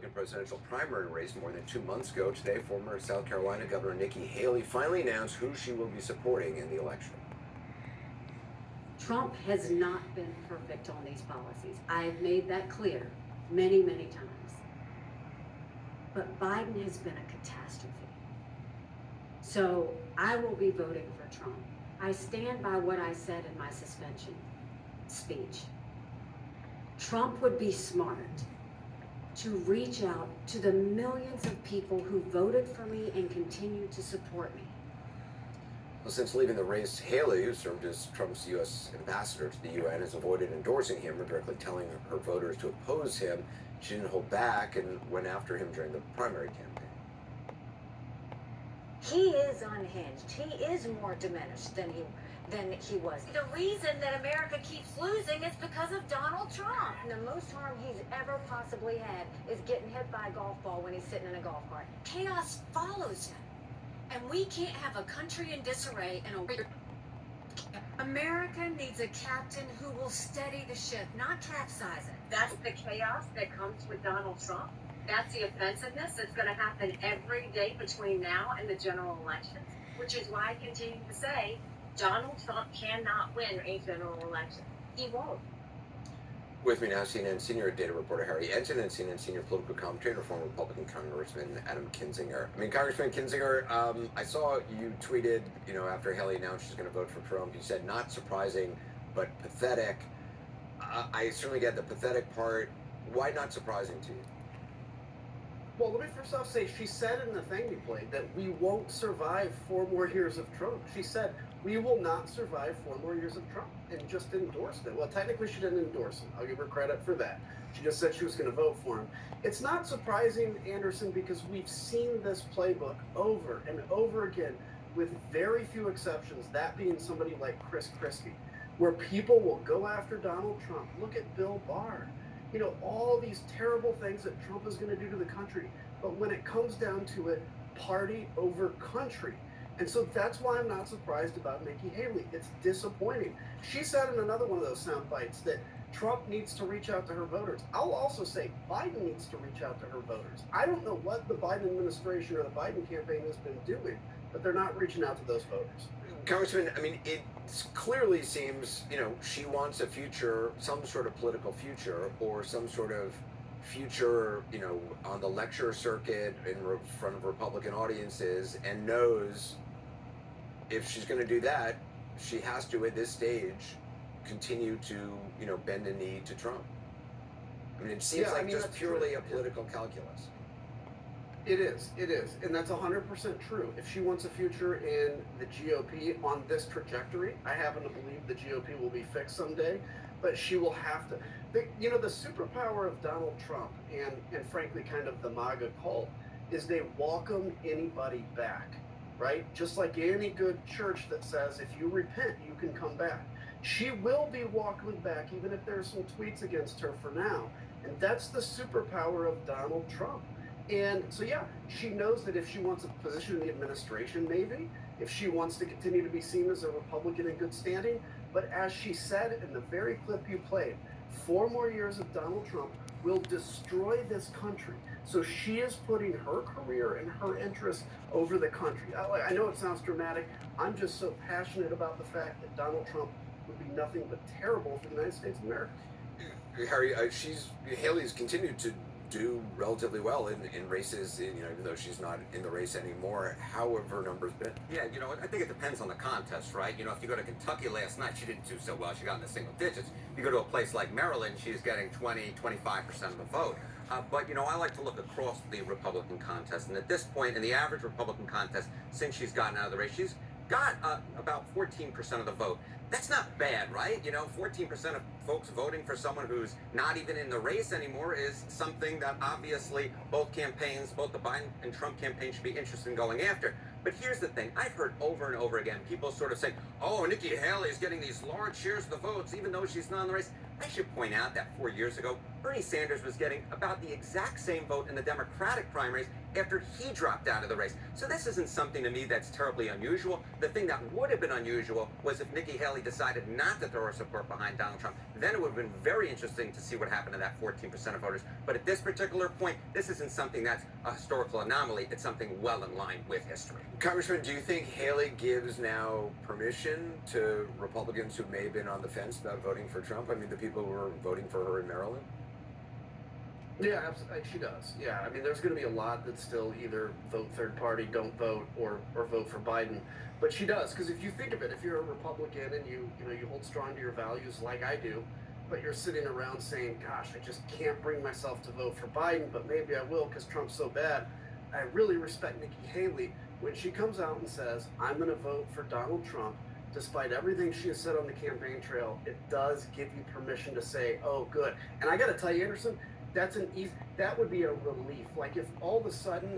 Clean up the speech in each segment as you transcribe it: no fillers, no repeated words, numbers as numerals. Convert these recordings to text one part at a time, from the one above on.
Republican presidential primary race more than 2 months ago. Today, former South Carolina Governor Nikki Haley finally announced who she will be supporting in the election. Trump has not been perfect on these policies. I've made that clear many, many times. But Biden has been a catastrophe. So I will be voting for Trump. I stand by what I said in my suspension speech. Trump would be smart to reach out to the millions of people who voted for me and continue to support me. Well, since leaving the race, Haley, who served as Trump's U.S. ambassador to the UN, has avoided endorsing him or directly telling her voters to oppose him. She didn't hold back and went after him during the primary campaign. He is unhinged. He is more diminished than he was. The reason that America keeps losing is because of Donald Trump. The most harm he's ever possibly had is getting hit by a golf ball when he's sitting in a golf cart. Chaos follows him. And we can't have a country in disarray and America needs a captain who will steady the ship, not capsize it. That's the chaos that comes with Donald Trump. That's the offensiveness that's going to happen every day between now and the general elections, which is why I continue to say Donald Trump cannot win a general election. He won't. With me now, CNN senior data reporter Harry Ensign and CNN senior political commentator, former Republican Congressman Adam Kinzinger. Congressman Kinzinger, I saw you tweeted, after Haley announced she's going to vote for Trump, you said not surprising, but pathetic. I certainly get the pathetic part. Why not surprising to you? Well, let me first off say, she said in the thing we played that we won't survive 4 more years of Trump. She said, we will not survive 4 more years of Trump, and just endorsed it. Well, technically she didn't endorse him. I'll give her credit for that. She just said she was going to vote for him. It's not surprising, Anderson, because we've seen this playbook over and over again with very few exceptions, that being somebody like Chris Christie, where people will go after Donald Trump. Look at Bill Barr. All these terrible things that Trump is going to do to the country. But when it comes down to it, party over country. And so that's why I'm not surprised about Nikki Haley. It's disappointing. She said in another one of those sound bites that Trump needs to reach out to her voters. I'll also say Biden needs to reach out to her voters. I don't know what the Biden administration or the Biden campaign has been doing, but they're not reaching out to those voters. Congressman, it clearly seems, she wants a future, some sort of political future, or some sort of future, on the lecture circuit in front of Republican audiences, and knows if she's going to do that, she has to, at this stage, continue to, bend a knee to Trump. It seems just purely a political calculus. It is, and that's 100% true. If she wants a future in the GOP on this trajectory, I happen to believe the GOP will be fixed someday, but she will have to. The superpower of Donald Trump and frankly kind of the MAGA cult is they welcome anybody back, right? Just like any good church that says if you repent, you can come back. She will be welcomed back, even if there's some tweets against her for now, and that's the superpower of Donald Trump. And so, she knows that if she wants a position in the administration, maybe, if she wants to continue to be seen as a Republican in good standing, but as she said in the very clip you played, 4 more years of Donald Trump will destroy this country. So she is putting her career and her interests over the country. I know it sounds dramatic. I'm just so passionate about the fact that Donald Trump would be nothing but terrible for the United States of America. Harry, Haley's continued to do relatively well in races, even though she's not in the race anymore. How have her numbers been? Yeah, I think it depends on the contest, right? If you go to Kentucky last night, she didn't do so well. She got in the single digits. You go to a place like Maryland, she's getting 20-25% of the vote. But, I like to look across the Republican contest. And at this point, in the average Republican contest, since she's gotten out of the race, she's got about 14% of the vote. That's not bad, right? 14% of folks voting for someone who's not even in the race anymore is something that obviously both campaigns, both the Biden and Trump campaign, should be interested in going after. But here's the thing. I've heard over and over again people sort of say, oh, Nikki Haley is getting these large shares of the votes even though she's not in the race. I should point out that 4 years ago, Bernie Sanders was getting about the exact same vote in the Democratic primaries after he dropped out of the race. So this isn't something to me that's terribly unusual. The thing that would have been unusual was if Nikki Haley decided not to throw her support behind Donald Trump. Then it would have been very interesting to see what happened to that 14% of voters. But at this particular point, this isn't something that's a historical anomaly. It's something well in line with history. Congressman, do you think Haley gives now permission to Republicans who may have been on the fence about voting for Trump? I mean, the people who were voting for her in Maryland? Yeah, she does. Yeah, I mean, there's going to be a lot that still either vote third party, don't vote, or vote for Biden. But she does, because if you think of it, if you're a Republican and you hold strong to your values like I do, but you're sitting around saying, "Gosh, I just can't bring myself to vote for Biden, but maybe I will because Trump's so bad." I really respect Nikki Haley when she comes out and says, "I'm going to vote for Donald Trump." Despite everything she has said on the campaign trail, it does give you permission to say, "Oh, good." And I got to tell you, Anderson, that would be a relief. Like if all of a sudden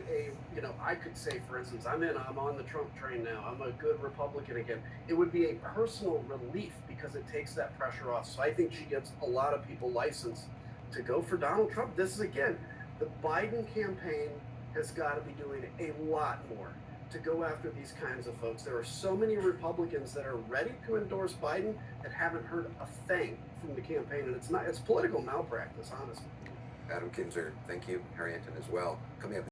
I could say, for instance, I'm on the Trump train now, I'm a good Republican again, it would be a personal relief because it takes that pressure off. So I think she gives a lot of people license to go for Donald Trump. This is, again, the Biden campaign has got to be doing a lot more to go after these kinds of folks. There are so many Republicans that are ready to endorse Biden that haven't heard a thing from the campaign, and it's political malpractice, honestly. Adam Kinzer, thank you. Harry Anton as well. Coming up.